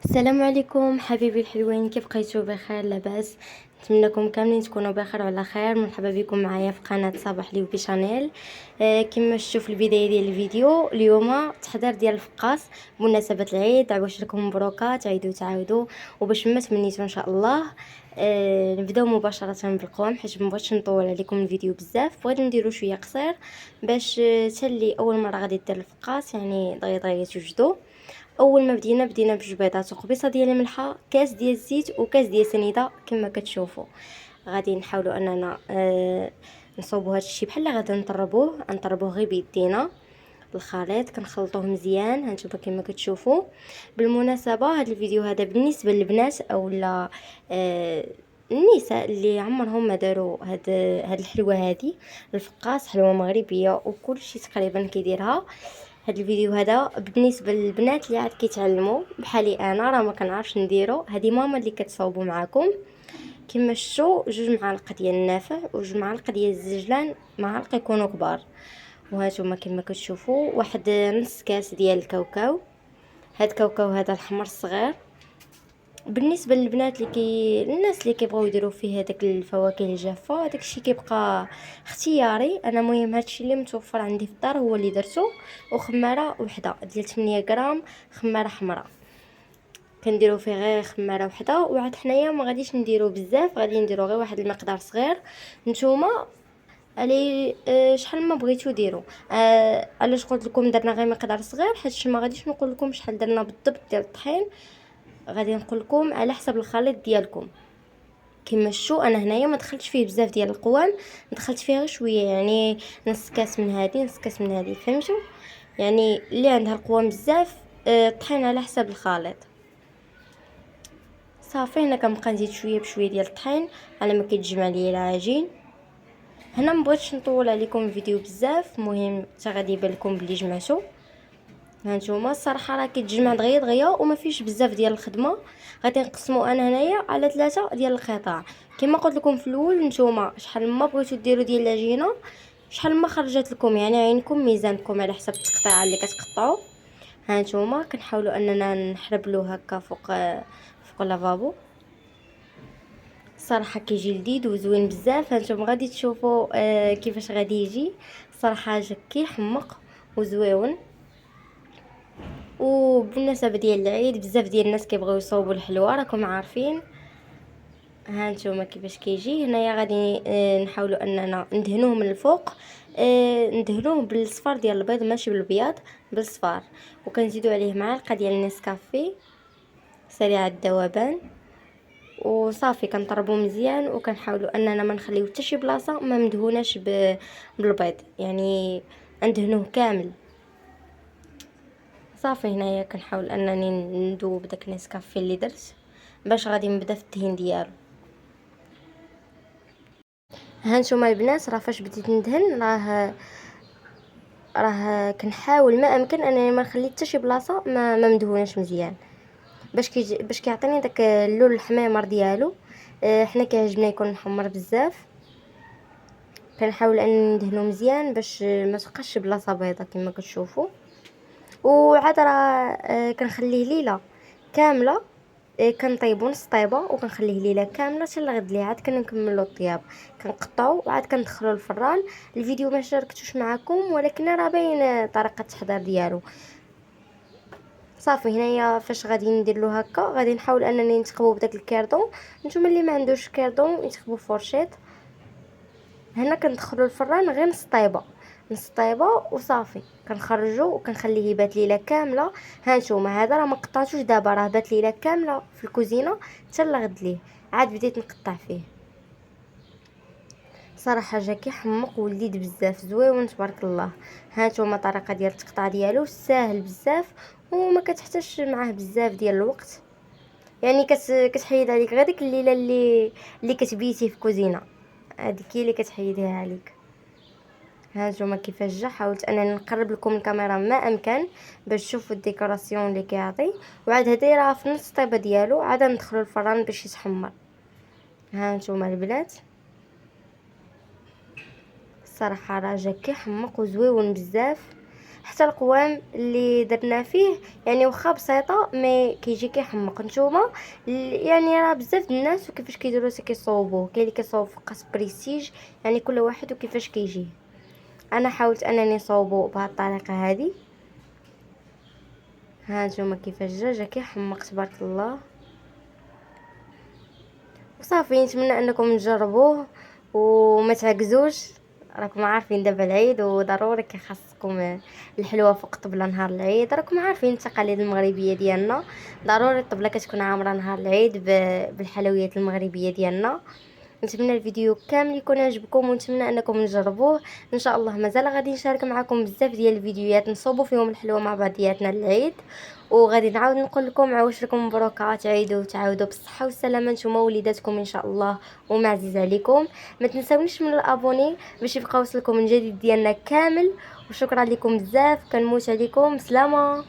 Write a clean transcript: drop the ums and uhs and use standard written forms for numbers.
السلام عليكم حبيبي الحلوين، كيف بقيتوا؟ بخير لاباس؟ نتمنىكم كاملين تكونوا بخير وعلى خير. مرحبا بكم معايا في قناه صباح لي بشانيل. كما شفتوا في البدايه ديال الفيديو اليوم تحضير ديال الفقاص بمناسبه العيد. عواش لكم مبروكات، عيدوا تعاودوا وباش ما تمنيتوا ان شاء الله. نبداو مباشره بالقوام حيت مبغيتش نطول عليكم الفيديو بزاف، بغيت نديرو شويه قصير باش تاللي اول مره غادي دير الفقاص يعني دغيا توجدوا. اول ما بدينا بجوج بيضات وقبيصه ديال الملحه، كاس ديال الزيت وكاس ديال سنيده كما كتشوفوا. غادي نحاولوا اننا نصوبوا هذا الشيء بحال غادي نطربوه غير بيدينا. الخليط كنخلطوه مزيان هانتوما كما كتشوفوا. بالمناسبه هذا الفيديو هذا بالنسبه للبنات اولا النساء اللي عمرهم ما داروا هاد الحلوه هذه. الفقاص حلوه مغربيه وكل شيء تقريبا كيديرها. هاد الفيديو هذا بالنسبه للبنات اللي عاد كيتعلموا بحالي انا راه ما كنعرفش نديرو. هذه ماما اللي كتصاوبوا معكم. كما شفتوا جوج معالق ديال النافع وجوج معالق ديال الزجلان، معالق يكونوا كبار. وهانتوما كما كتشوفوا واحد نص كاس ديال الكاوكاو. هاد الكاوكاو هذا الحمر الصغير. بالنسبه للبنات الناس اللي كيبغيو يديروا فيه هذاك الفواكه الجافه، هذاك الشيء كيبقى اختياري. انا مهم هادشي اللي متوفر عندي في الدار هو اللي درته. وخماره وحده ديال 8 غرام خماره حمراء، كنديروا فيه غير خماره وحده. وعاد حنايا ما غاديش نديروا بزاف، غادي نديروا غير واحد المقدار صغير. نتوما علي شحال ما بغيتو ديروا. علاش قلت لكم درنا غير مقدار صغير؟ حيت ما غاديش نقول لكم شحال درنا بالضبط ديال الطحين، غادي نقول لكم على حسب الخليط ديالكم. كما شفتوا انا هنايا ما دخلتش فيه بزاف ديال القوام، دخلت فيه غير شويه يعني نص كاس من هذه نص كاس من هذه، فهمتوا؟ يعني اللي عندها القوام بزاف طحين على حسب الخليط. صافي هنا كنبقى نزيد شويه بشويه ديال الطحين على ما كيتجمع ليا العجين. هنا مبغيتش نطول عليكم الفيديو بزاف، مهم حتى غادي يبان لكم بلي جمعتو. هانتوما الصراحه راه كيتجمع دغيا وما فيش بزاف ديال الخدمه. غادي نقسمو انا هنايا على 3 ديال القطع. كما قلت لكم في الاول، نتوما شحال ما بغيتو ديروا ديال العجينه شحال ما خرجت لكم، يعني عينكم ميزانكم على حسب التقطيعه اللي كتقطعوا. هانتوما كنحاولوا اننا نحربلو هكا فوق اللافابو. صراحه كيجي لذيذ وزوين بزاف. هانتوما غادي تشوفوا كيفاش غادي يجي. صراحه جا كيحمق وزويون. وبالنسبه ديال العيد بزاف ديال الناس كيبغيو يصوبوا الحلوى راكم عارفين. ها نتوما كيفاش كيجي. هنايا غادي نحاولوا اننا ندهنوه من الفوق. ندهنوه بالصفار ديال البيض ماشي بالبياض، بالصفار. وكنزيدوا عليه معلقه ديال النسكافيه سريع الذوبان. وصافي كنطربوا مزيان وكنحاولوا اننا ما نخليو حتى شي بلاصه ما مدهوناش بالبيض، يعني ندهنوه كامل. صافي هنايا كنحاول انني ندوب داك النسكافيه اللي درت باش غادي نبدا في الدهين ديالو. هانتوما البنات راه فاش بديت ندهن راه كنحاول ما امكن انني ما نخلي حتى شي بلاصه ما مدهوناش مزيان باش كيعطيني داك اللون الحميمر ديالو. حنا كيعجبنا يكون محمر بزاف. كنحاول انني ندهنو مزيان باش ما تبقاش شي بلاصه بيضه كما كتشوفوا. وعاد راه كنخليه ليله كامله. كنطيبو نص طيبه وكنخليه ليله كامله حتى لغد ليه عاد كنكملوا الطياب. كنقطعو وعاد كندخلو الفران. الفيديو ما شاركتوش معكم ولكن راه باين طريقه التحضير ديالو. صافي هنايا فاش غادي ندير له هكا غادي نحاول انني نتقبو بداك الكاردون. نتوما اللي ما عندوش كاردون يتقبو فورشيط. هنا كندخلو الفران غير نص طيبه وصافي كنخرجو وكنخليه يبات ليله كامله. هانتوما هذا راه ما قطعتوش دابا، راه بات ليله كامله في الكوزينه حتى لغد ليه عاد بديت نقطع فيه. صراحه جا كيحمق وليد بزاف زويون تبارك الله. هانتوما الطريقه ديال التقطاع ديالو ساهل بزاف وما كتحتاجش معاه بزاف ديال الوقت. يعني كتحيد عليك غير ديك الليله اللي كتبيتي في الكوزينه، هذيك هي اللي كتحيديها عليك. هانتوما كيفاش جا. حاولت انني نقرب لكم الكاميرا ما امكن باش تشوفوا الديكوراسيون اللي كيعطي. وعاد هذه راه في نص الطيبه ديالو عاد ندخلوا الفران باش يتحمر. هانتوما البنات الصراحه راه جا كيحمق وزويون بزاف. حتى القوام اللي درنا فيه يعني واخا بسيطه مي كيجي كيحمق. نتوما يعني راه بزاف د الناس وكيفاش كيديروا كيصوبوه، كاين اللي كيصوب في قص بريستيج، يعني كل واحد وكيفاش كيجي. انا حاولت انني نصوبو بهذه الطريقه هذه. ها نتوما كيفاش جا كيحمق تبارك الله. وصافي نتمنى انكم تجربوه وما تعكزوش. راكم عارفين دابا العيد وضروري كيخصكم الحلوى فوق الطبله نهار العيد. راكم عارفين التقاليد المغربيه ديالنا، ضروري الطبله كتكون عامره نهار العيد بالحلويات المغربيه ديالنا. نتمنى الفيديو كامل يكون عجبكم ونتمنى انكم تجربوه ان شاء الله. مازال غادي نشارك معكم بزاف ديال الفيديوهات نصوبوا فيهم الحلوى مع بعضياتنا للعيد، وغادي نعاود نقول لكم عواش لكم مبروكات تعيدوا تعاودوا بالصحه والسلامه نتوما ووليداتكم ان شاء الله وما عزيز عليكم. ما تنساونيش من الابوني باش يبقى وصلكم الجديد ديالنا كامل. وشكرا لكم بزاف، كنموت عليكم. سلامه.